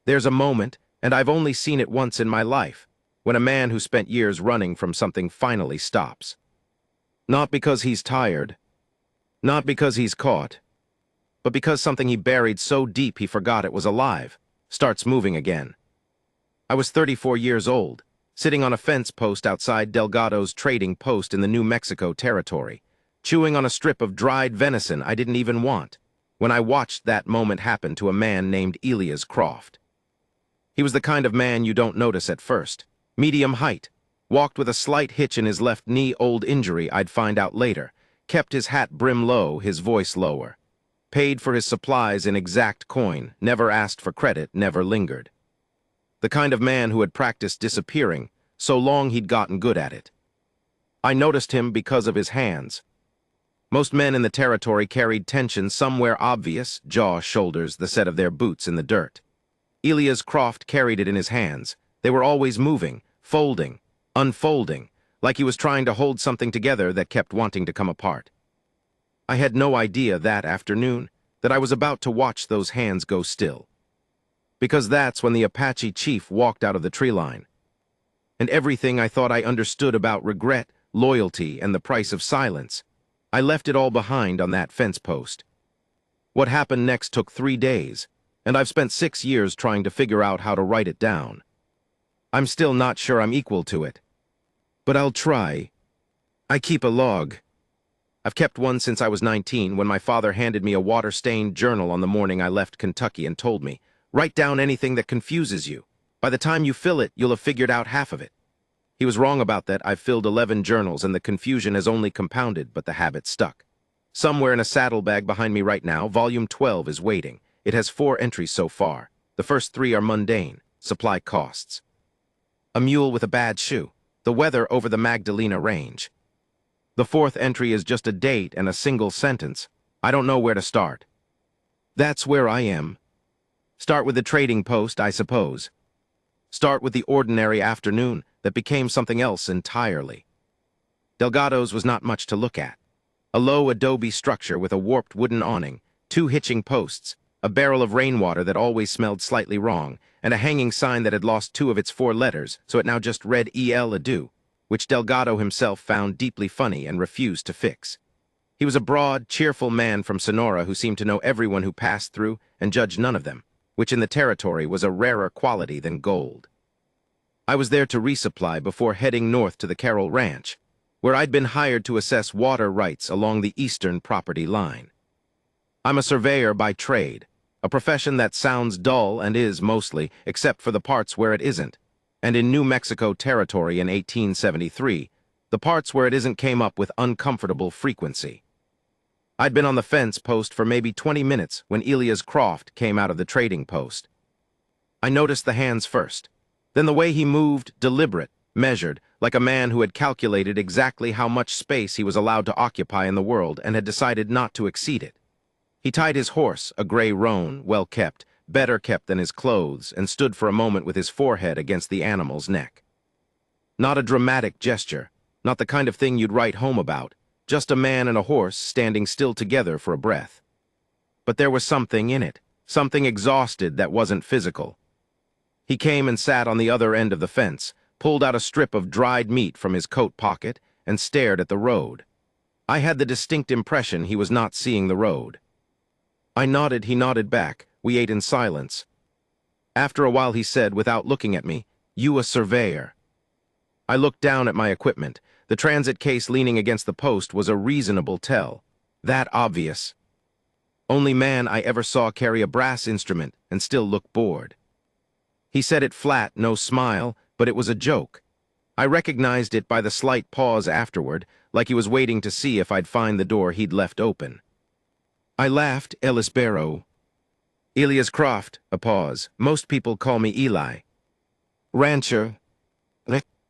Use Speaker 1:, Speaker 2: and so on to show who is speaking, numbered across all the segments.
Speaker 1: There's a moment, and I've only seen it once in my life, when a man who spent years running from something finally stops. Not because he's tired, not because he's caught, but because something he buried so deep he forgot it was alive starts moving again. I was 34 years old, sitting on a fence post outside Delgado's trading post in the New Mexico territory, chewing on a strip of dried venison I didn't even want, when I watched that moment happen to a man named Elias Croft. He was the kind of man you don't notice at first. Medium height, walked with a slight hitch in his left knee, old injury I'd find out later, kept his hat brim low, his voice lower. Paid for his supplies in exact coin, never asked for credit, never lingered. The kind of man who had practiced disappearing, so long he'd gotten good at it. I noticed him because of his hands. Most men in the territory carried tension somewhere obvious, jaw, shoulders, the set of their boots in the dirt. Elias Croft carried it in his hands. They were always moving, folding, unfolding, like he was trying to hold something together that kept wanting to come apart. I had no idea that afternoon that I was about to watch those hands go still. Because that's when the Apache chief walked out of the tree line. And everything I thought I understood about regret, loyalty, and the price of silence, I left it all behind on that fence post. What happened next took 3 days, and I've spent 6 years trying to figure out how to write it down. I'm still not sure I'm equal to it. But I'll try. I keep a log. I've kept one since I was 19, when my father handed me a water-stained journal on the morning I left Kentucky and told me, "Write down anything that confuses you. By the time you fill it, you'll have figured out half of it." He was wrong about that. I've filled 11 journals, and the confusion has only compounded, but the habit stuck. Somewhere in a saddlebag behind me right now, volume 12 is waiting. It has 4 entries so far. The first 3 are mundane, supply costs. A mule with a bad shoe. The weather over the Magdalena Range. The 4th entry is just a date and a single sentence. I don't know where to start. That's where I am. Start with the trading post, I suppose. Start with the ordinary afternoon that became something else entirely. Delgado's was not much to look at. A low adobe structure with a warped wooden awning, 2 hitching posts, a barrel of rainwater that always smelled slightly wrong, and a hanging sign that had lost 2 of its 4 letters, so it now just read E.L. Adieu, which Delgado himself found deeply funny and refused to fix. He was a broad, cheerful man from Sonora who seemed to know everyone who passed through and judged none of them, which in the territory was a rarer quality than gold. I was there to resupply before heading north to the Carroll Ranch, where I'd been hired to assess water rights along the eastern property line. I'm a surveyor by trade, a profession that sounds dull and is mostly, except for the parts where it isn't. And in New Mexico territory in 1873, the parts where it isn't came up with uncomfortable frequency. I'd been on the fence post for maybe 20 minutes when Elias Croft came out of the trading post. I noticed the hands first, then the way he moved, deliberate, measured, like a man who had calculated exactly how much space he was allowed to occupy in the world and had decided not to exceed it. He tied his horse, a gray roan, well kept, better kept than his clothes, and stood for a moment with his forehead against the animal's neck. Not a dramatic gesture, not the kind of thing you'd write home about, just a man and a horse standing still together for a breath. But there was something in it, something exhausted that wasn't physical. He came and sat on the other end of the fence, pulled out a strip of dried meat from his coat pocket, and stared at the road. I had the distinct impression he was not seeing the road. I nodded, he nodded back. We ate in silence. After a while he said, without looking at me, "You a surveyor?" I looked down at my equipment. The transit case leaning against the post was a reasonable tell. That obvious. Only man I ever saw carry a brass instrument and still look bored. He said it flat, no smile, but it was a joke. I recognized it by the slight pause afterward, like he was waiting to see if I'd find the door he'd left open. I laughed, Ellis Barrow. Elias Croft, a pause. Most people call me Eli. Rancher.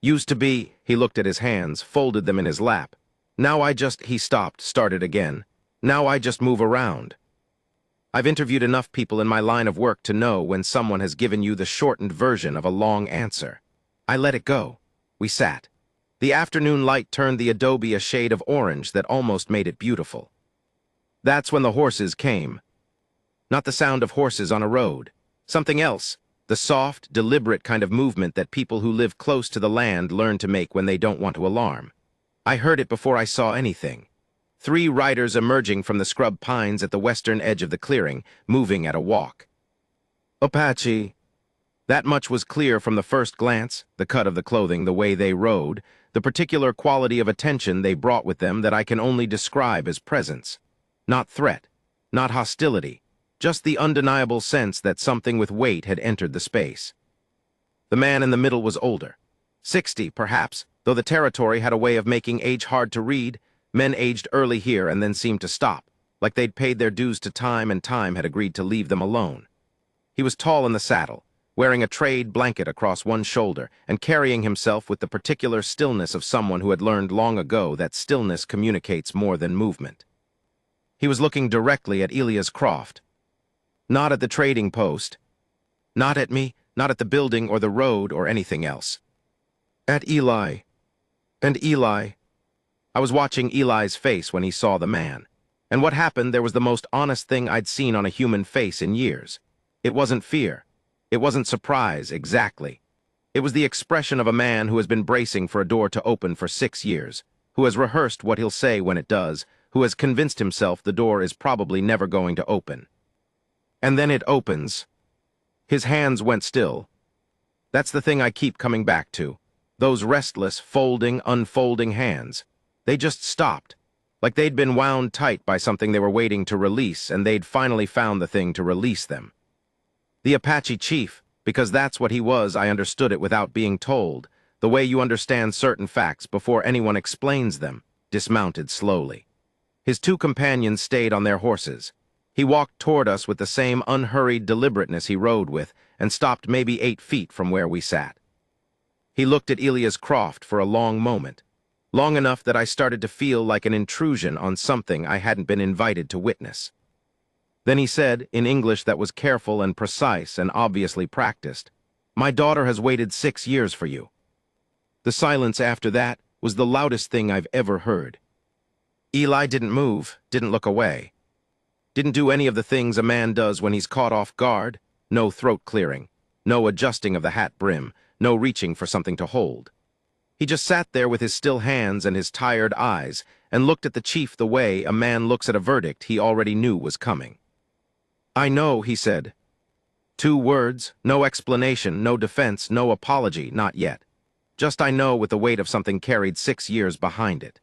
Speaker 1: Used to be, he looked at his hands, folded them in his lap. Now he stopped, started again. Now I just move around. I've interviewed enough people in my line of work to know when someone has given you the shortened version of a long answer. I let it go. We sat. The afternoon light turned the adobe a shade of orange that almost made it beautiful. That's when the horses came. Not the sound of horses on a road. Something else. The The soft, deliberate kind of movement that people who live close to the land learn to make when they don't want to alarm. I heard it before I saw anything. 3 riders emerging from the scrub pines at the western edge of the clearing, moving at a walk. Apache. That much was clear from the first glance, the cut of the clothing, the way they rode, the particular quality of attention they brought with them that I can only describe as presence. Not threat, not hostility, just the undeniable sense that something with weight had entered the space. The man in the middle was older. 60, perhaps, though the territory had a way of making age hard to read. Men aged early here and then seemed to stop, like they'd paid their dues to time and time had agreed to leave them alone. He was tall in the saddle, wearing a trade blanket across one shoulder and carrying himself with the particular stillness of someone who had learned long ago that stillness communicates more than movement. He was looking directly at Elias Croft. Not at the trading post. Not at me, not at the building or the road or anything else. At Eli. And Eli. I was watching Eli's face when he saw the man. And what happened there was the most honest thing I'd seen on a human face in years. It wasn't fear. It wasn't surprise, exactly. It was the expression of a man who has been bracing for a door to open for 6 years, who has rehearsed what he'll say when it does, who has convinced himself the door is probably never going to open. And then it opens. His hands went still. That's the thing I keep coming back to. Those restless, folding, unfolding hands. They just stopped, like they'd been wound tight by something they were waiting to release, and they'd finally found the thing to release them. The Apache chief, because that's what he was, I understood it without being told, the way you understand certain facts before anyone explains them, dismounted slowly. His 2 companions stayed on their horses. He walked toward us with the same unhurried deliberateness he rode with, and stopped maybe 8 feet from where we sat. He looked at Elias Croft for a long moment. Long enough that I started to feel like an intrusion on something I hadn't been invited to witness. Then he said, in English that was careful and precise and obviously practiced, "My daughter has waited 6 years for you." The silence after that was the loudest thing I've ever heard. Eli didn't move, didn't look away. Didn't do any of the things a man does when he's caught off guard. No throat clearing, no adjusting of the hat brim, no reaching for something to hold. He just sat there with his still hands and his tired eyes and looked at the chief the way a man looks at a verdict he already knew was coming. "I know," he said. 2 words, no explanation, no defense, no apology, not yet. Just "I know" with the weight of something carried 6 years behind it.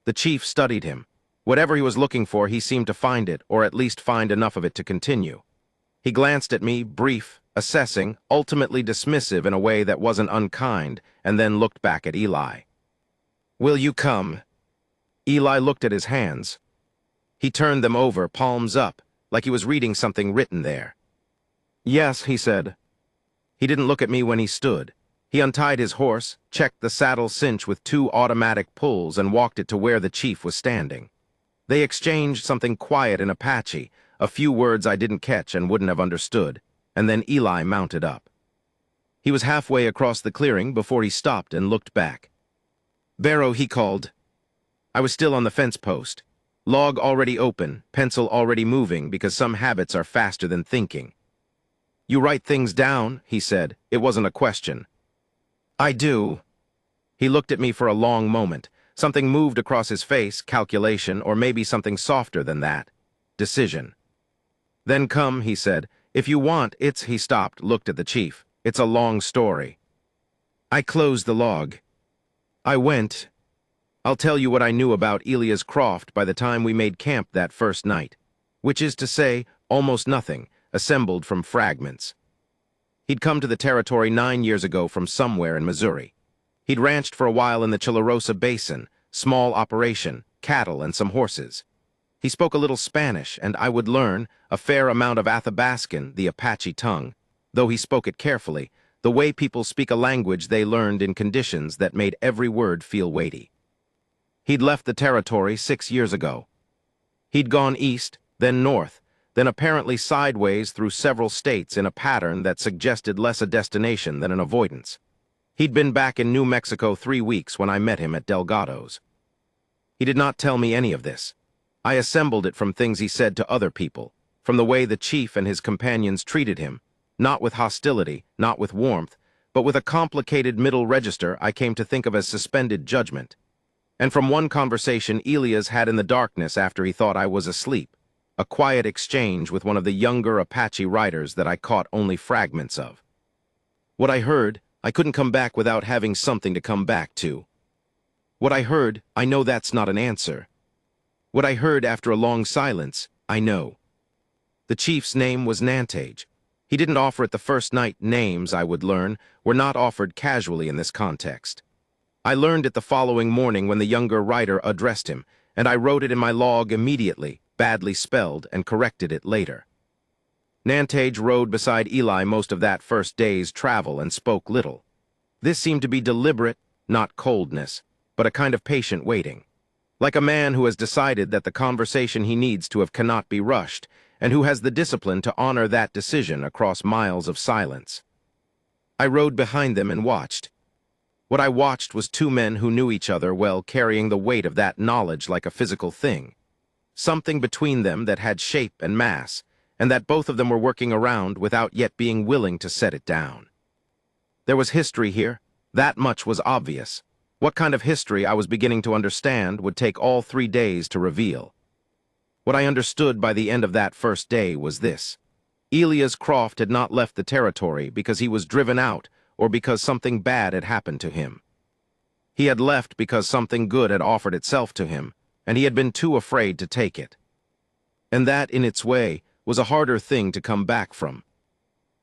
Speaker 1: The chief studied him. Whatever he was looking for, he seemed to find it, or at least find enough of it to continue. He glanced at me, brief, assessing, ultimately dismissive in a way that wasn't unkind, and then looked back at Eli. "Will you come?" Eli looked at his hands. He turned them over, palms up, like he was reading something written there. "Yes," he said. He didn't look at me when he stood. He untied his horse, checked the saddle cinch with 2 automatic pulls, and walked it to where the chief was standing. They exchanged something quiet in Apache, a few words I didn't catch and wouldn't have understood, and then Eli mounted up. He was halfway across the clearing before he stopped and looked back. "Barrow," he called. I was still on the fence post. Log already open, pencil already moving, because some habits are faster than thinking. "You write things down," he said. It wasn't a question. "I do." He looked at me for a long moment. Something moved across his face, calculation, or maybe something softer than that. Decision. "Then come," he said. "If you want, it's—" He stopped, looked at the chief. "It's a long story." I closed the log. I went. I'll tell you what I knew about Elias Croft by the time we made camp that first night, which is to say, almost nothing, assembled from fragments. He'd come to the territory 9 years ago from somewhere in Missouri. He'd ranched for a while in the Chilarosa Basin, small operation, cattle and some horses. He spoke a little Spanish, and I would learn a fair amount of Athabascan, the Apache tongue, though he spoke it carefully, the way people speak a language they learned in conditions that made every word feel weighty. He'd left the territory 6 years ago. He'd gone east, then north, then apparently sideways through several states in a pattern that suggested less a destination than an avoidance. He'd been back in New Mexico 3 weeks when I met him at Delgado's. He did not tell me any of this. I assembled it from things he said to other people, from the way the chief and his companions treated him, not with hostility, not with warmth, but with a complicated middle register I came to think of as suspended judgment. And from one conversation Elias had in the darkness after he thought I was asleep, a quiet exchange with one of the younger Apache riders that I caught only fragments of. What I heard, I couldn't come back without having something to come back to. What I heard, I know that's not an answer. What I heard after a long silence, I know. The chief's name was Nantage. He didn't offer it the first night. Names, I would learn, were not offered casually in this context. I learned it the following morning when the younger rider addressed him, and I wrote it in my log immediately, badly spelled, and corrected it later. Nantage rode beside Eli most of that first day's travel and spoke little. This seemed to be deliberate, not coldness, but a kind of patient waiting. Like a man who has decided that the conversation he needs to have cannot be rushed, and who has the discipline to honor that decision across miles of silence. I rode behind them and watched. What I watched was two men who knew each other well, carrying the weight of that knowledge like a physical thing. Something between them that had shape and mass, and that both of them were working around without yet being willing to set it down. There was history here. That much was obvious. What kind of history I was beginning to understand would take all 3 days to reveal. What I understood by the end of that first day was this. Elias Croft had not left the territory because he was driven out or because something bad had happened to him. He had left because something good had offered itself to him, and he had been too afraid to take it. And that, in its way, was a harder thing to come back from.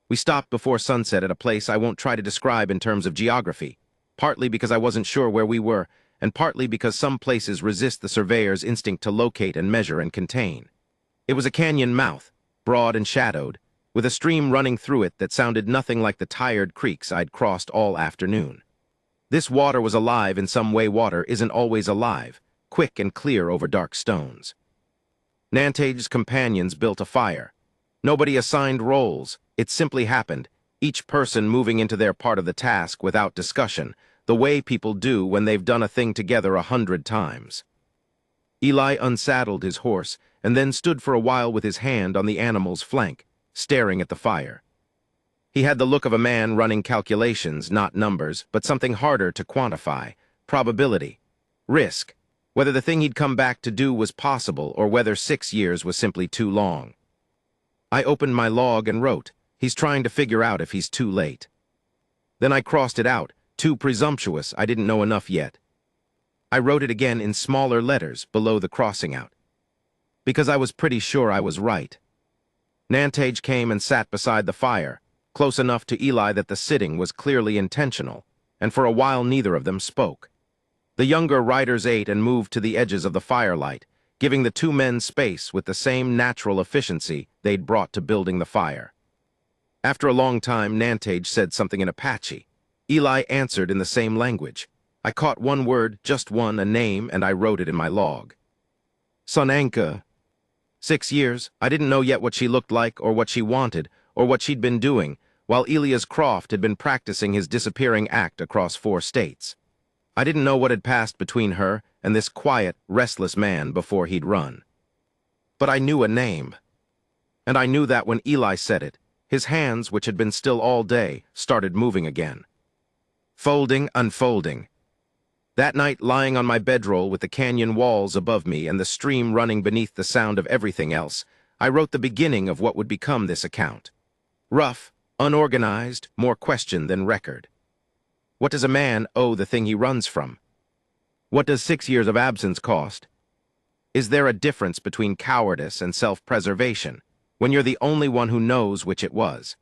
Speaker 1: We stopped before sunset at a place I won't try to describe in terms of geography, partly because I wasn't sure where we were, and partly because some places resist the surveyor's instinct to locate and measure and contain. It was a canyon mouth, broad and shadowed, with a stream running through it that sounded nothing like the tired creeks I'd crossed all afternoon. This water was alive in some way water isn't always alive, quick and clear over dark stones. Nantage's companions built a fire. Nobody assigned roles. It simply happened, each person moving into their part of the task without discussion, the way people do when they've done a thing together 100 times. Eli unsaddled his horse and then stood for a while with his hand on the animal's flank, staring at the fire. He had the look of a man running calculations, not numbers, but something harder to quantify, probability, risk, whether the thing he'd come back to do was possible or whether 6 years was simply too long. I opened my log and wrote, "He's trying to figure out if he's too late." Then I crossed it out, too presumptuous, I didn't know enough yet. I wrote it again in smaller letters below the crossing out, because I was pretty sure I was right. Nantage came and sat beside the fire, close enough to Eli that the sitting was clearly intentional, and for a while neither of them spoke. The younger riders ate and moved to the edges of the firelight, giving the two men space with the same natural efficiency they'd brought to building the fire. After a long time, Nantage said something in Apache. Eli answered in the same language. I caught one word, just one, a name, and I wrote it in my log. Sonanka. 6 years, I didn't know yet what she looked like or what she wanted or what she'd been doing, while Elias Croft had been practicing his disappearing act across 4 states. I didn't know what had passed between her and this quiet, restless man before he'd run. But I knew a name. And I knew that when Eli said it, his hands, which had been still all day, started moving again. Folding, unfolding. That night, lying on my bedroll with the canyon walls above me and the stream running beneath the sound of everything else, I wrote the beginning of what would become this account. Rough, unorganized, more question than record. What does a man owe the thing he runs from? What does 6 years of absence cost? Is there a difference between cowardice and self-preservation, when you're the only one who knows which it was?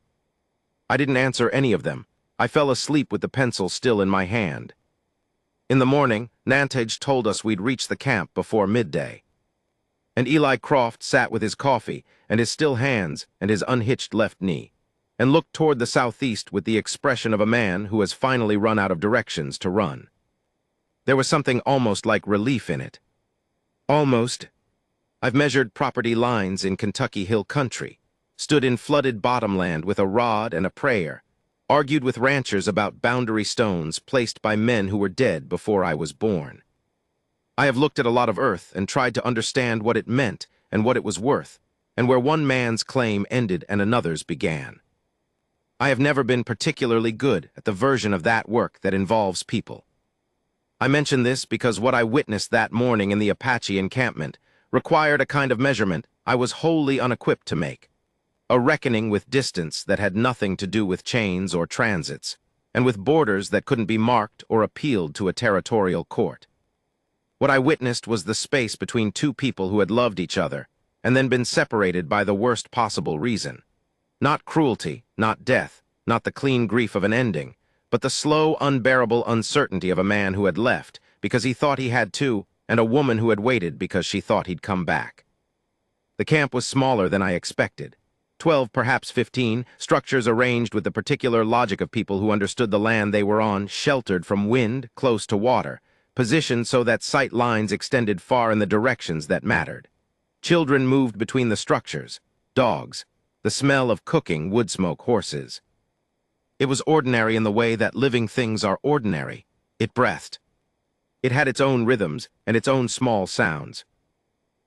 Speaker 1: I didn't answer any of them. I fell asleep with the pencil still in my hand. In the morning, Nantage told us we'd reach the camp before midday. And Eli Croft sat with his coffee and his still hands and his unhitched left knee, and looked toward the southeast with the expression of a man who has finally run out of directions to run. There was something almost like relief in it. Almost. I've measured property lines in Kentucky Hill Country, stood in flooded bottomland with a rod and a prayer, argued with ranchers about boundary stones placed by men who were dead before I was born. I have looked at a lot of earth and tried to understand what it meant and what it was worth, and where one man's claim ended and another's began. I have never been particularly good at the version of that work that involves people. I mention this because what I witnessed that morning in the Apache encampment required a kind of measurement I was wholly unequipped to make. A reckoning with distance that had nothing to do with chains or transits, and with borders that couldn't be marked or appealed to a territorial court. What I witnessed was the space between two people who had loved each other, and then been separated by the worst possible reason. Not cruelty, not death, not the clean grief of an ending, but the slow, unbearable uncertainty of a man who had left because he thought he had to, and a woman who had waited because she thought he'd come back. The camp was smaller than I expected. 12, perhaps 15, structures arranged with the particular logic of people who understood the land they were on, sheltered from wind, close to water, positioned so that sight lines extended far in the directions that mattered. Children moved between the structures, dogs, the smell of cooking wood smoke horses. It was ordinary in the way that living things are ordinary. It breathed. It had its own rhythms and its own small sounds.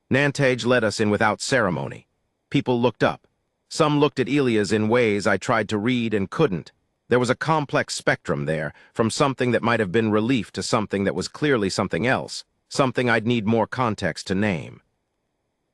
Speaker 1: Nantage led us in without ceremony. People looked up. Some looked at Elias in ways I tried to read and couldn't. There was a complex spectrum there, from something that might have been relief to something that was clearly something else, something I'd need more context to name.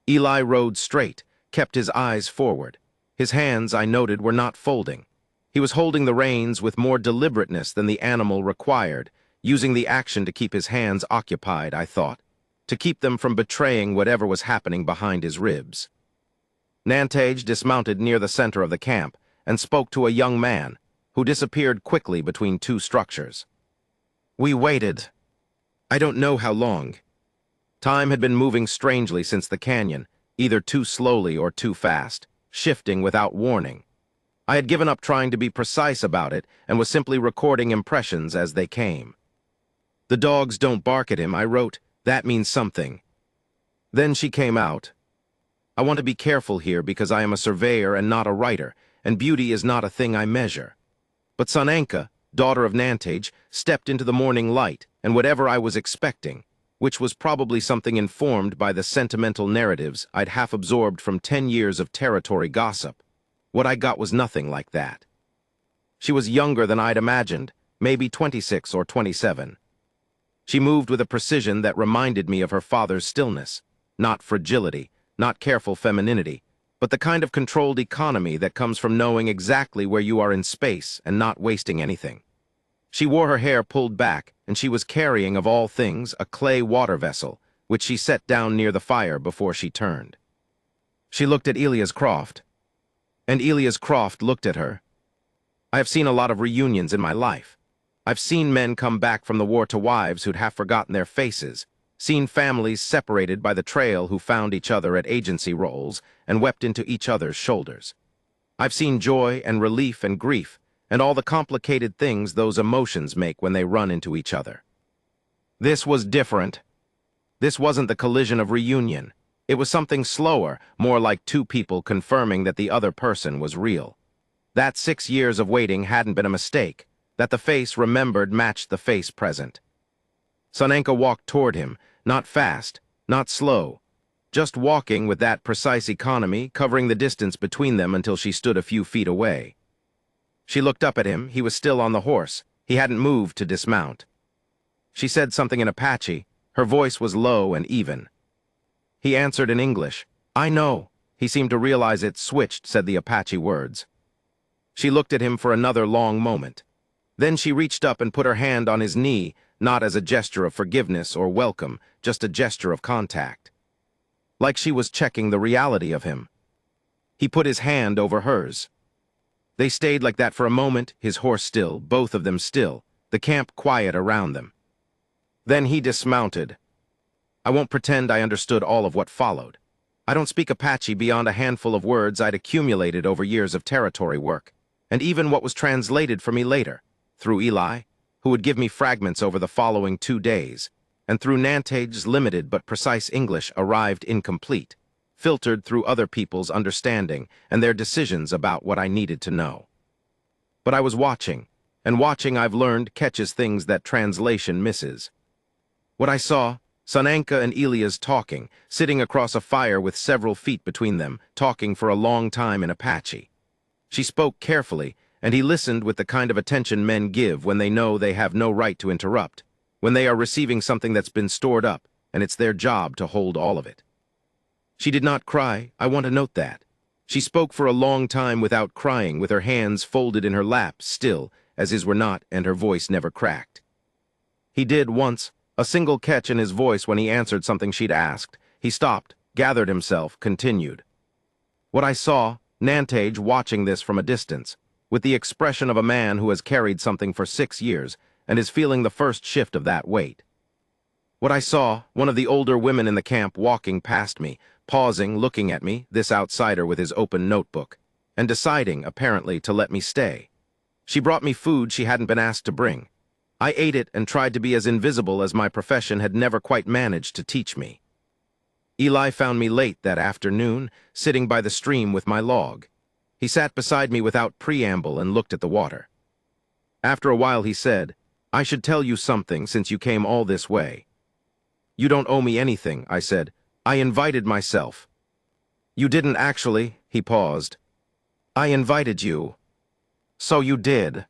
Speaker 1: Eli rode straight, kept his eyes forward. His hands, I noted, were not folding. He was holding the reins with more deliberateness than the animal required, using the action to keep his hands occupied, I thought, to keep them from betraying whatever was happening behind his ribs. Nantage dismounted near the center of the camp and spoke to a young man, who disappeared quickly between two structures. We waited. I don't know how long. Time had been moving strangely since the canyon, either too slowly or too fast, shifting without warning. I had given up trying to be precise about it and was simply recording impressions as they came. The dogs don't bark at him, I wrote. That means something. Then she came out. I want to be careful here because I am a surveyor and not a writer, and beauty is not a thing I measure. But Sananka, daughter of Nantage, stepped into the morning light, and whatever I was expecting, which was probably something informed by the sentimental narratives I'd half absorbed from 10 years of territory gossip, what I got was nothing like that. She was younger than I'd imagined, maybe 26 or 27. She moved with a precision that reminded me of her father's stillness, not fragility, not careful femininity, but the kind of controlled economy that comes from knowing exactly where you are in space and not wasting anything. She wore her hair pulled back, and she was carrying, of all things, a clay water vessel, which she set down near the fire before she turned. She looked at Elias Croft, and Elias Croft looked at her. I have seen a lot of reunions in my life. I've seen men come back from the war to wives who'd half forgotten their faces, seen families separated by the trail who found each other at agency roles and wept into each other's shoulders. I've seen joy and relief and grief and all the complicated things those emotions make when they run into each other. This was different. This wasn't the collision of reunion. It was something slower, more like two people confirming that the other person was real. That 6 years of waiting hadn't been a mistake, that the face remembered matched the face present. Sananka walked toward him, not fast, not slow, just walking with that precise economy, covering the distance between them until she stood a few feet away. She looked up at him. He was still on the horse. He hadn't moved to dismount. She said something in Apache. Her voice was low and even. He answered in English. I know. He seemed to realize it. Switched, said the Apache words. She looked at him for another long moment. Then she reached up and put her hand on his knee, not as a gesture of forgiveness or welcome, just a gesture of contact. Like she was checking the reality of him. He put his hand over hers. They stayed like that for a moment, his horse still, both of them still, the camp quiet around them. Then he dismounted. I won't pretend I understood all of what followed. I don't speak Apache beyond a handful of words I'd accumulated over years of territory work, and even what was translated for me later, through Eli, who would give me fragments over the following 2 days, and through Nantage's limited but precise English arrived incomplete, filtered through other people's understanding and their decisions about what I needed to know. But I was watching, and watching I've learned catches things that translation misses. What I saw, Sananka and Elias talking, sitting across a fire with several feet between them, talking for a long time in Apache. She spoke carefully, and he listened with the kind of attention men give when they know they have no right to interrupt, when they are receiving something that's been stored up, and it's their job to hold all of it. She did not cry, I want to note that. She spoke for a long time without crying, with her hands folded in her lap, still, as his were not, and her voice never cracked. He did once, a single catch in his voice when he answered something she'd asked. He stopped, gathered himself, continued. What I saw, Nantage watching this from a distance, with the expression of a man who has carried something for 6 years and is feeling the first shift of that weight. What I saw, one of the older women in the camp walking past me, pausing, looking at me, this outsider with his open notebook, and deciding, apparently, to let me stay. She brought me food she hadn't been asked to bring. I ate it and tried to be as invisible as my profession had never quite managed to teach me. Eli found me late that afternoon, sitting by the stream with my log. He sat beside me without preamble and looked at the water. After a while he said, I should tell you something since you came all this way. You don't owe me anything, I said. I invited myself. You didn't actually, he paused. I invited you. So you did.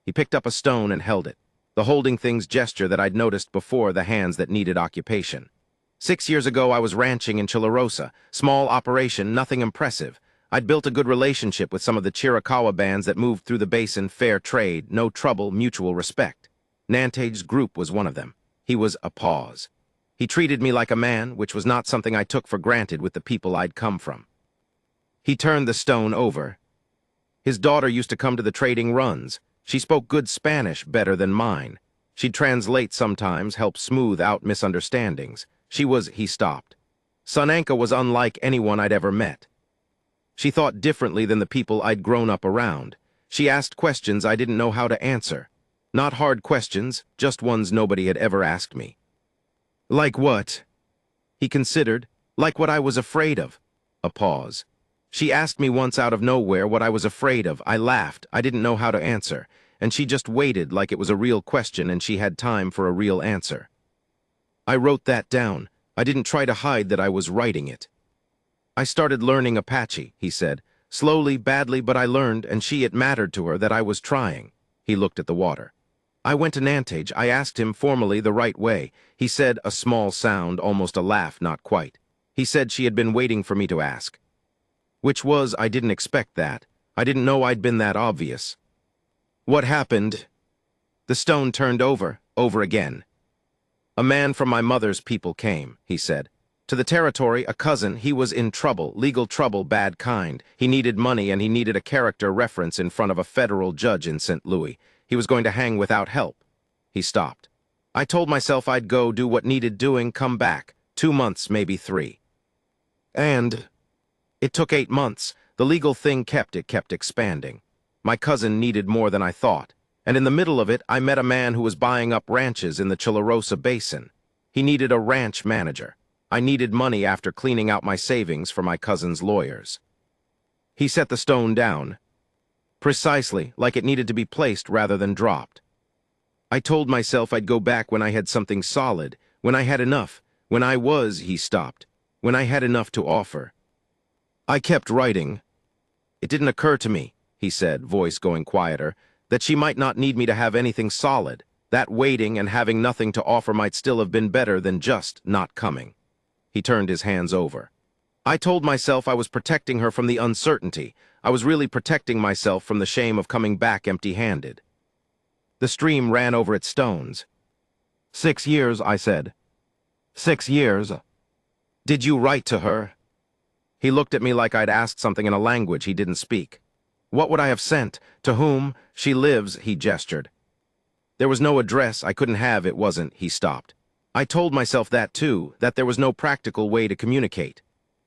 Speaker 1: He picked up a stone and held it, the holding things gesture that I'd noticed before the hands that needed occupation. 6 years ago I was ranching in Chilarosa, small operation, nothing impressive. I'd built a good relationship with some of the Chiricahua bands that moved through the basin, fair trade, no trouble, mutual respect. Nantage's group was one of them. He was a pause. He treated me like a man, which was not something I took for granted with the people I'd come from. He turned the stone over. His daughter used to come to the trading runs. She spoke good Spanish, better than mine. She'd translate sometimes, help smooth out misunderstandings. He stopped. Sunanka was unlike anyone I'd ever met. She thought differently than the people I'd grown up around. She asked questions I didn't know how to answer. Not hard questions, just ones nobody had ever asked me. Like what? He considered. Like what I was afraid of. A pause. She asked me once out of nowhere what I was afraid of. I laughed. I didn't know how to answer. And she just waited like it was a real question and she had time for a real answer. I wrote that down. I didn't try to hide that I was writing it. I started learning Apache, he said. Slowly, badly, but I learned, and it mattered to her that I was trying. He looked at the water. I went to Nantage. I asked him formally the right way. He said, a small sound, almost a laugh, not quite. He said she had been waiting for me to ask. Which was, I didn't expect that. I didn't know I'd been that obvious. What happened? The stone turned over again. A man from my mother's people came, he said. To the territory, a cousin. He was in trouble, legal trouble, bad kind. He needed money and he needed a character reference in front of a federal judge in St. Louis. He was going to hang without help. He stopped. I told myself I'd go do what needed doing, come back. 2 months, maybe 3. And it took 8 months. The legal thing kept expanding. My cousin needed more than I thought. And in the middle of it, I met a man who was buying up ranches in the Chilarosa Basin. He needed a ranch manager. I needed money after cleaning out my savings for my cousin's lawyers. He set the stone down. Precisely, like it needed to be placed rather than dropped. I told myself I'd go back when I had something solid, when I had enough, he stopped, when I had enough to offer. I kept writing. It didn't occur to me, he said, voice going quieter, that she might not need me to have anything solid. That waiting and having nothing to offer might still have been better than just not coming. He turned his hands over. I told myself I was protecting her from the uncertainty. I was really protecting myself from the shame of coming back empty-handed. The stream ran over its stones. 6 years, I said. 6 years. Did you write to her? He looked at me like I'd asked something in a language he didn't speak. What would I have sent? To whom? She lives, he gestured. There was no address I couldn't have, it wasn't, he stopped. I told myself that too, that there was no practical way to communicate.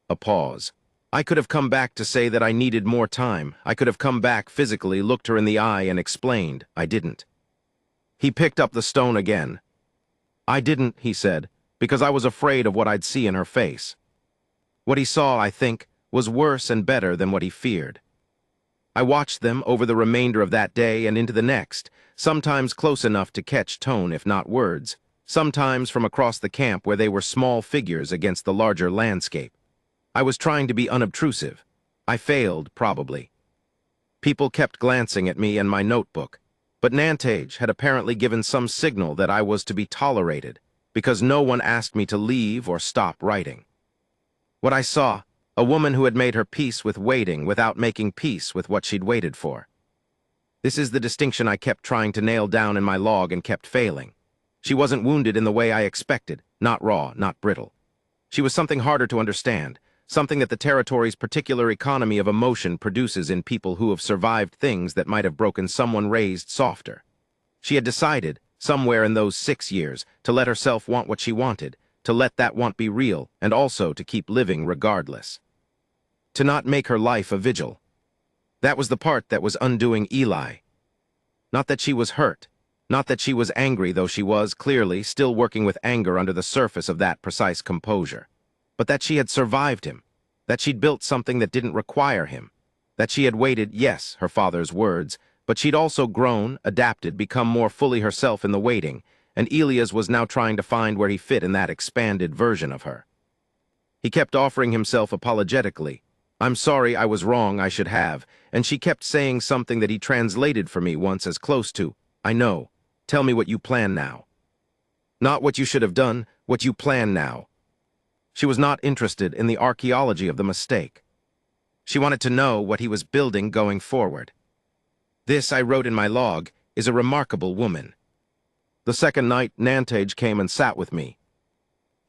Speaker 1: A pause. I could have come back to say that I needed more time. I could have come back physically, looked her in the eye, and explained. I didn't. He picked up the stone again. I didn't, he said, because I was afraid of what I'd see in her face. What he saw, I think, was worse and better than what he feared. I watched them over the remainder of that day and into the next, sometimes close enough to catch tone if not words, sometimes from across the camp where they were small figures against the larger landscape. I was trying to be unobtrusive. I failed, probably. People kept glancing at me and my notebook, but Nantage had apparently given some signal that I was to be tolerated, because no one asked me to leave or stop writing. What I saw, a woman who had made her peace with waiting without making peace with what she'd waited for. This is the distinction I kept trying to nail down in my log and kept failing. She wasn't wounded in the way I expected, not raw, not brittle. She was something harder to understand, something that the territory's particular economy of emotion produces in people who have survived things that might have broken someone raised softer. She had decided, somewhere in those 6 years, to let herself want what she wanted, to let that want be real, and also to keep living regardless. To not make her life a vigil. That was the part that was undoing Eli. Not that she was hurt, not that she was angry, though she was, clearly, still working with anger under the surface of that precise composure, but that she had survived him, that she'd built something that didn't require him, that she had waited, yes, her father's words, but she'd also grown, adapted, become more fully herself in the waiting, and Elias was now trying to find where he fit in that expanded version of her. He kept offering himself apologetically. "I'm sorry, I was wrong, I should have," and she kept saying something that he translated for me once as close to, "I know. Tell me what you plan now." Not what you should have done, what you plan now. She was not interested in the archaeology of the mistake. She wanted to know what he was building going forward. This, I wrote in my log, is a remarkable woman. The second night, Nantage came and sat with me.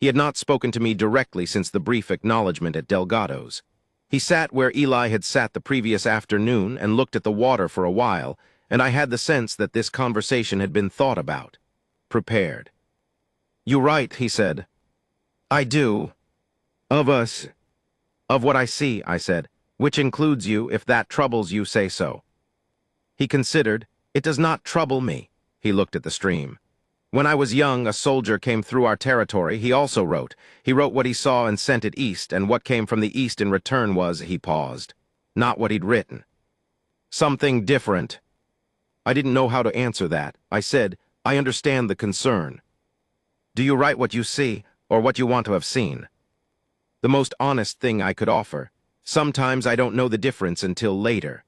Speaker 1: He had not spoken to me directly since the brief acknowledgement at Delgado's. He sat where Eli had sat the previous afternoon and looked at the water for a while, and I had the sense that this conversation had been thought about, prepared. "You write," he said. "I do. Of us. Of what I see," I said, "which includes you. If that troubles you, say so." He considered. "It does not trouble me." He looked at the stream. "When I was young, a soldier came through our territory. He also wrote. He wrote what he saw and sent it east, and what came from the east in return was," he paused, "not what he'd written. Something different." I didn't know how to answer that. I said, "I understand the concern. Do you write what you see, or what you want to have seen?" The most honest thing I could offer. Sometimes I don't know the difference until later.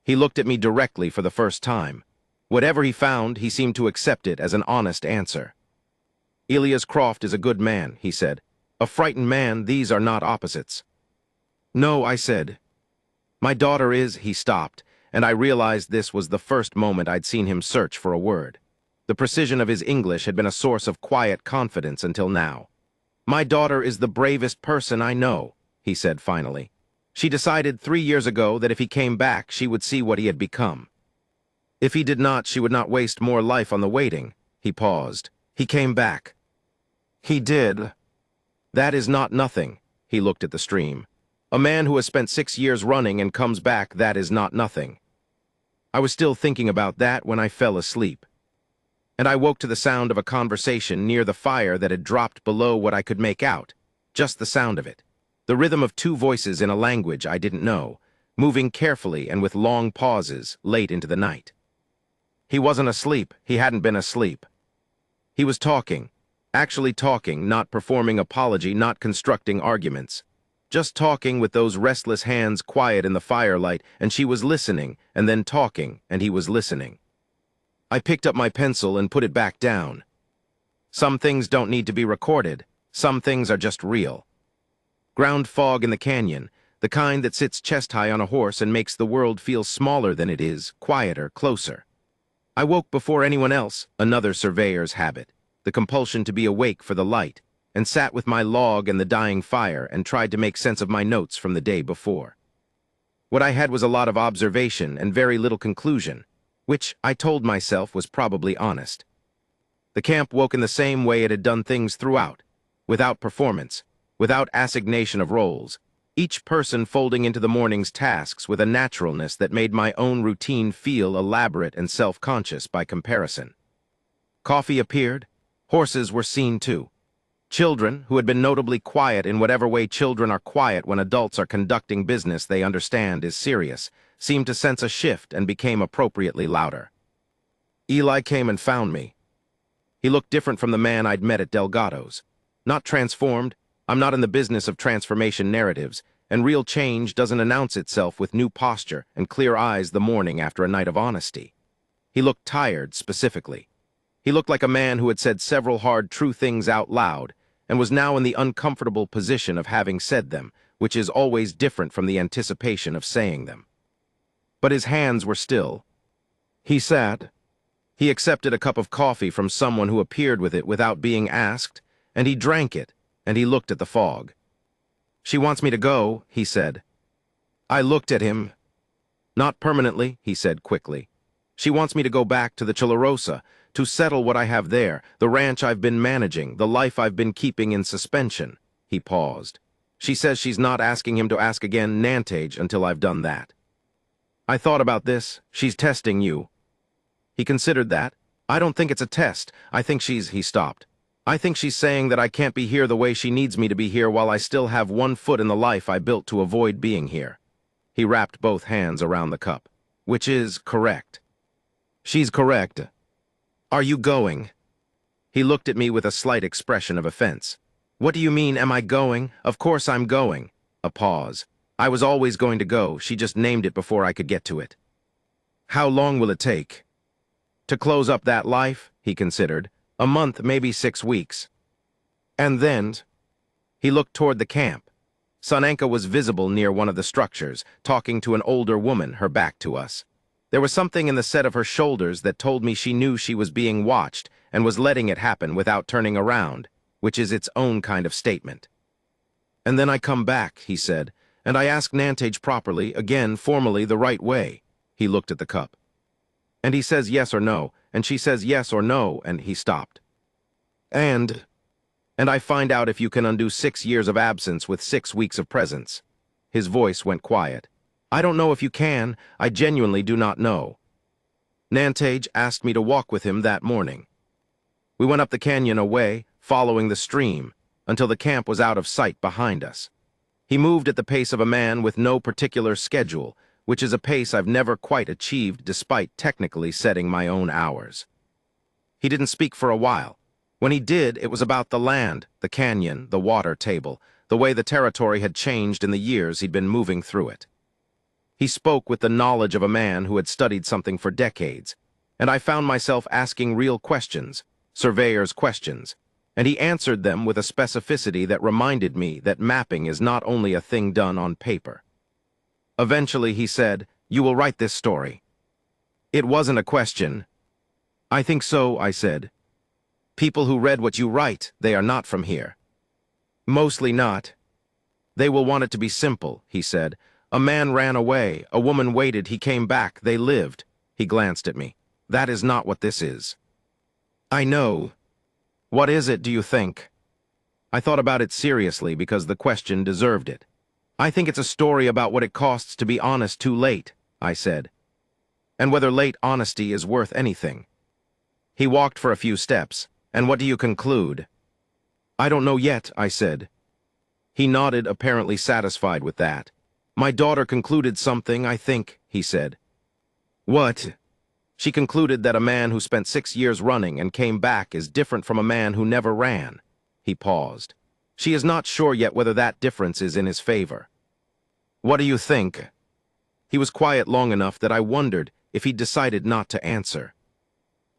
Speaker 1: He looked at me directly for the first time. Whatever he found, he seemed to accept it as an honest answer. "Elias Croft is a good man," he said. "A frightened man, these are not opposites." "No," I said. "My daughter is," he stopped, and I realized this was the first moment I'd seen him search for a word. The precision of his English had been a source of quiet confidence until now. "My daughter is the bravest person I know," he said finally. "She decided 3 years ago that if he came back, she would see what he had become. If he did not, she would not waste more life on the waiting." He paused. "He came back." "He did." "That is not nothing." He looked at the stream. "A man who has spent 6 years running and comes back, that is not nothing." I was still thinking about that when I fell asleep. And I woke to the sound of a conversation near the fire that had dropped below what I could make out, just the sound of it. The rhythm of 2 voices in a language I didn't know, moving carefully and with long pauses late into the night. He wasn't asleep. He hadn't been asleep. He was talking, actually talking, not performing apology, not constructing arguments. Just talking with those restless hands quiet in the firelight, and she was listening, and then talking, and he was listening. I picked up my pencil and put it back down. Some things don't need to be recorded. Some things are just real. Ground fog in the canyon, the kind that sits chest-high on a horse and makes the world feel smaller than it is, quieter, closer. I woke before anyone else, another surveyor's habit, the compulsion to be awake for the light, and sat with my log and the dying fire and tried to make sense of my notes from the day before. What I had was a lot of observation and very little conclusion, which I told myself was probably honest. The camp woke in the same way it had done things throughout, without performance, without assignation of roles, each person folding into the morning's tasks with a naturalness that made my own routine feel elaborate and self-conscious by comparison. Coffee appeared. Horses were seen too. Children, who had been notably quiet in whatever way children are quiet when adults are conducting business they understand is serious, seemed to sense a shift and became appropriately louder. Eli came and found me. He looked different from the man I'd met at Delgado's. Not transformed. I'm not in the business of transformation narratives. and real change doesn't announce itself with new posture and clear eyes the morning after a night of honesty. He looked tired, specifically. He looked like a man who had said several hard, true things out loud and was now in the uncomfortable position of having said them, which is always different from the anticipation of saying them. But his hands were still. He sat. He accepted a cup of coffee from someone who appeared with it without being asked, and he drank it, and he looked at the fog. "She wants me to go," he said. I looked at him. "Not permanently," he said quickly. "She wants me to go back to the Chilarosa, to settle what I have there, the ranch I've been managing, the life I've been keeping in suspension." He paused. "She says she's not asking him to ask again Nantage until I've done that." "I thought about this. She's testing you." He considered that. "I don't think it's a test. I think she's—" He stopped. "I think she's saying that I can't be here the way she needs me to be here while I still have one foot in the life I built to avoid being here." He wrapped both hands around the cup. "Which is correct." "She's correct. Are you going?" He looked at me with a slight expression of offense. "What do you mean, am I going? Of course I'm going." A pause. "I was always going to go. She just named it before I could get to it." "How long will it take?" "To close up that life," he considered. "A month, maybe 6 weeks. And then—" He looked toward the camp. Sananka was visible near one of the structures, talking to an older woman, her back to us. There was something in the set of her shoulders that told me she knew she was being watched and was letting it happen without turning around, which is its own kind of statement. "And then I come back," he said, "and I ask Nantage properly, again, formally, the right way." He looked at the cup. "And he says yes or no, and she says yes or no," and he stopped. And I find out if you can undo 6 years of absence with 6 weeks of presence." His voice went quiet. "I don't know if you can. I genuinely do not know." Nantage asked me to walk with him that morning. We went up the canyon away, following the stream, until the camp was out of sight behind us. He moved at the pace of a man with no particular schedule, which is a pace I've never quite achieved despite technically setting my own hours. He didn't speak for a while. When he did, it was about the land, the canyon, the water table, the way the territory had changed in the years he'd been moving through it. He spoke with the knowledge of a man who had studied something for decades, and I found myself asking real questions, surveyor's questions, and he answered them with a specificity that reminded me that mapping is not only a thing done on paper. Eventually he said, "You will write this story." It wasn't a question. "I think so," I said. "People who read what you write, they are not from here." "Mostly not." "They will want it to be simple," he said. "A man ran away, a woman waited, he came back, they lived." He glanced at me. "That is not what this is." "I know. What is it, do you think?" I thought about it seriously because the question deserved it. "I think it's a story about what it costs to be honest too late," I said. "And whether late honesty is worth anything." He walked for a few steps. "And what do you conclude?" "I don't know yet," I said. He nodded, apparently satisfied with that. "My daughter concluded something, I think," he said. "What?" "She concluded that a man who spent 6 years running and came back is different from a man who never ran." He paused. "She is not sure yet whether that difference is in his favor." "What do you think?" He was quiet long enough that I wondered if he'd decided not to answer.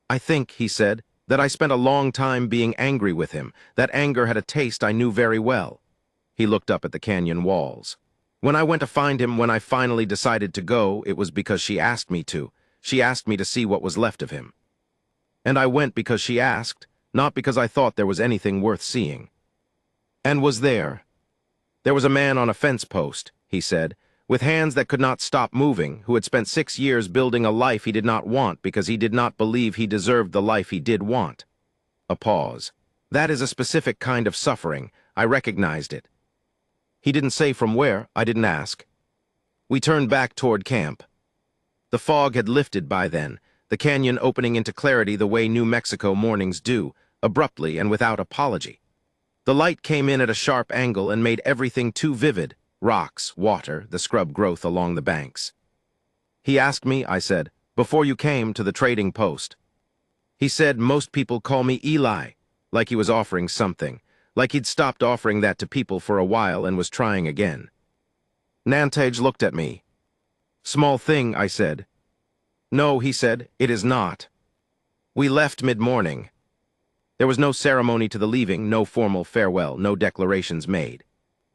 Speaker 1: "I think," he said, "that I spent a long time being angry with him. That anger had a taste I knew very well." He looked up at the canyon walls. "When I went to find him, when I finally decided to go, it was because she asked me to. She asked me to see what was left of him. And I went because she asked, not because I thought there was anything worth seeing." "And was there?" "There was a man on a fence post," he said, "with hands that could not stop moving, who had spent 6 years building a life he did not want because he did not believe he deserved the life he did want." A pause. "That is a specific kind of suffering. I recognized it." He didn't say from where. I didn't ask. We turned back toward camp. The fog had lifted by then, the canyon opening into clarity the way New Mexico mornings do, abruptly and without apology. The light came in at a sharp angle and made everything too vivid: rocks, water, the scrub growth along the banks. "He asked me," I said, "before you came to the trading post." He said, "Most people call me Eli," like he was offering something, like he'd stopped offering that to people for a while and was trying again. Nantage looked at me. Small thing, I said. No, he said, it is not. We left mid-morning. There was no ceremony to the leaving, no formal farewell, no declarations made.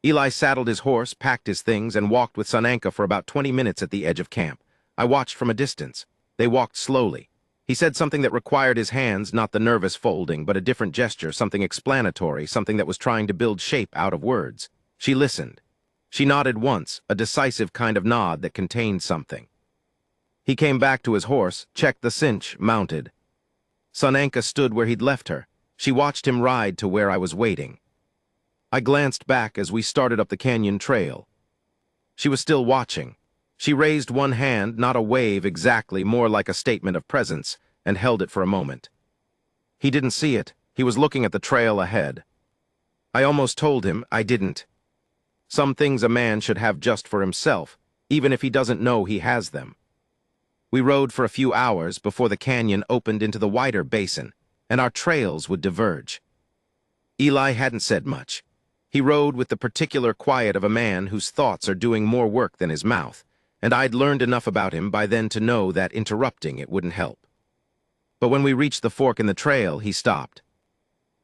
Speaker 1: Eli saddled his horse, packed his things, and walked with Sananka for about 20 minutes at the edge of camp. I watched from a distance. They walked slowly. He said something that required his hands, not the nervous folding, but a different gesture, something explanatory, something that was trying to build shape out of words. She listened. She nodded once, a decisive kind of nod that contained something. He came back to his horse, checked the cinch, mounted. Sananka stood where he'd left her. She watched him ride to where I was waiting. I glanced back as we started up the canyon trail. She was still watching. She raised one hand, not a wave exactly, more like a statement of presence, and held it for a moment. He didn't see it. He was looking at the trail ahead. I almost told him I didn't. Some things a man should have just for himself, even if he doesn't know he has them. We rode for a few hours before the canyon opened into the wider basin, and our trails would diverge. Eli hadn't said much. He rode with the particular quiet of a man whose thoughts are doing more work than his mouth, and I'd learned enough about him by then to know that interrupting it wouldn't help. But when we reached the fork in the trail, he stopped.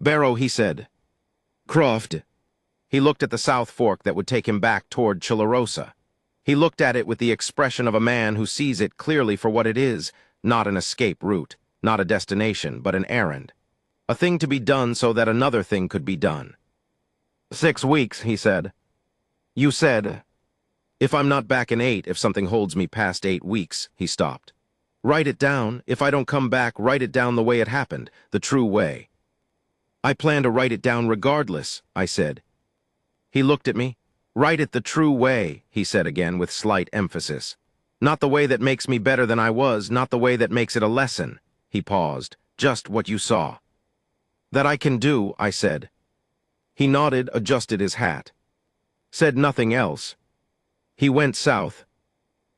Speaker 1: "Barrow," he said. "Croft." He looked at the south fork that would take him back toward Chilarosa. He looked at it with the expression of a man who sees it clearly for what it is, not an escape route, not a destination, but an errand. A thing to be done so that another thing could be done. 6 weeks, he said. You said, if I'm not back in 8, if something holds me past 8 weeks, he stopped. Write it down. If I don't come back, write it down the way it happened, the true way. I plan to write it down regardless, I said. He looked at me. Write it the true way, he said again with slight emphasis. Not the way that makes me better than I was, not the way that makes it a lesson. He paused. Just what you saw. That I can do, I said. He nodded, adjusted his hat. Said nothing else. He went south.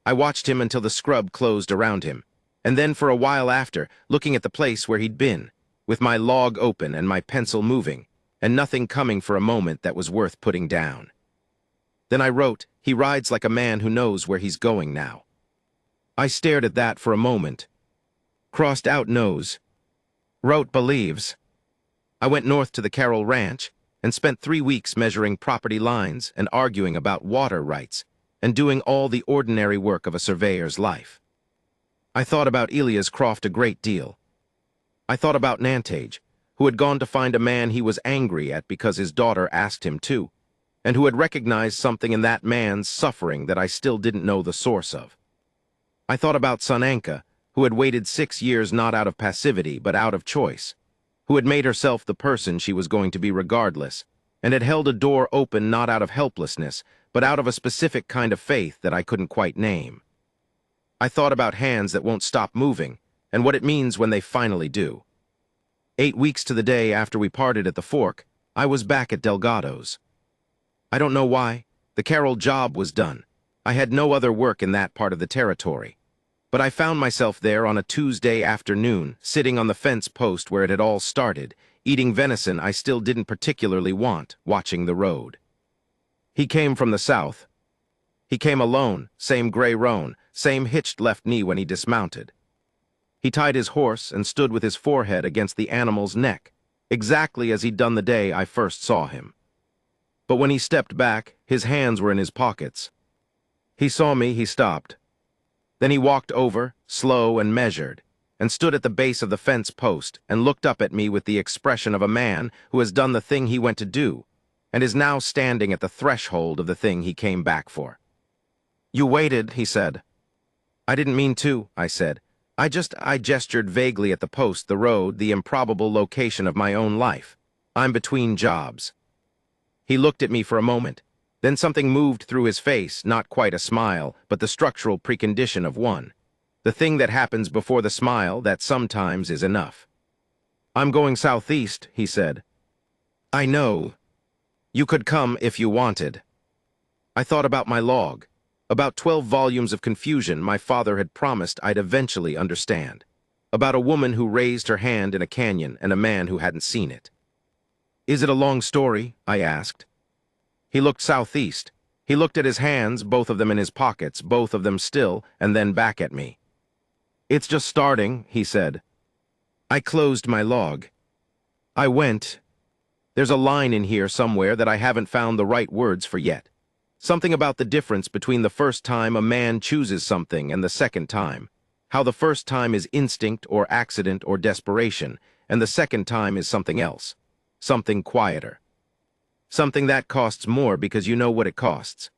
Speaker 1: I watched him until the scrub closed around him, and then for a while after, looking at the place where he'd been, with my log open and my pencil moving, and nothing coming for a moment that was worth putting down. Then I wrote, he rides like a man who knows where he's going now. I stared at that for a moment. Crossed out knows. Wrote believes. I went north to the Carroll Ranch and spent 3 weeks measuring property lines and arguing about water rights and doing all the ordinary work of a surveyor's life. I thought about Elias Croft a great deal. I thought about Nantage, who had gone to find a man he was angry at because his daughter asked him to, and who had recognized something in that man's suffering that I still didn't know the source of. I thought about Sananka, who had waited 6 years not out of passivity but out of choice, who had made herself the person she was going to be regardless, and had held a door open not out of helplessness, but out of a specific kind of faith that I couldn't quite name. I thought about hands that won't stop moving, and what it means when they finally do. 8 weeks to the day after we parted at the fork, I was back at Delgado's. I don't know why. The Carroll job was done. I had no other work in that part of the territory. But I found myself there on a Tuesday afternoon, sitting on the fence post where it had all started, eating venison I still didn't particularly want, watching the road. He came from the south. He came alone, same gray roan, same hitched left knee when he dismounted. He tied his horse and stood with his forehead against the animal's neck, exactly as he'd done the day I first saw him. But when he stepped back, his hands were in his pockets. He saw me, he stopped. Then he walked over, slow and measured, and stood at the base of the fence post and looked up at me with the expression of a man who has done the thing he went to do, and is now standing at the threshold of the thing he came back for. You waited, he said. I didn't mean to, I said. I gestured vaguely at the post, the road, the improbable location of my own life. I'm between jobs. He looked at me for a moment. Then something moved through his face, not quite a smile, but the structural precondition of one. The thing that happens before the smile that sometimes is enough. I'm going southeast, he said. I know. You could come if you wanted. I thought about my log. About 12 volumes of confusion my father had promised I'd eventually understand. About a woman who raised her hand in a canyon and a man who hadn't seen it. Is it a long story? I asked. He looked southeast. He looked at his hands, both of them in his pockets, both of them still, and then back at me. "It's just starting," he said. I closed my log. I went. There's a line in here somewhere that I haven't found the right words for yet. Something about the difference between the first time a man chooses something and the second time. How the first time is instinct or accident or desperation, and the second time is something else. Something quieter. Something that costs more because you know what it costs.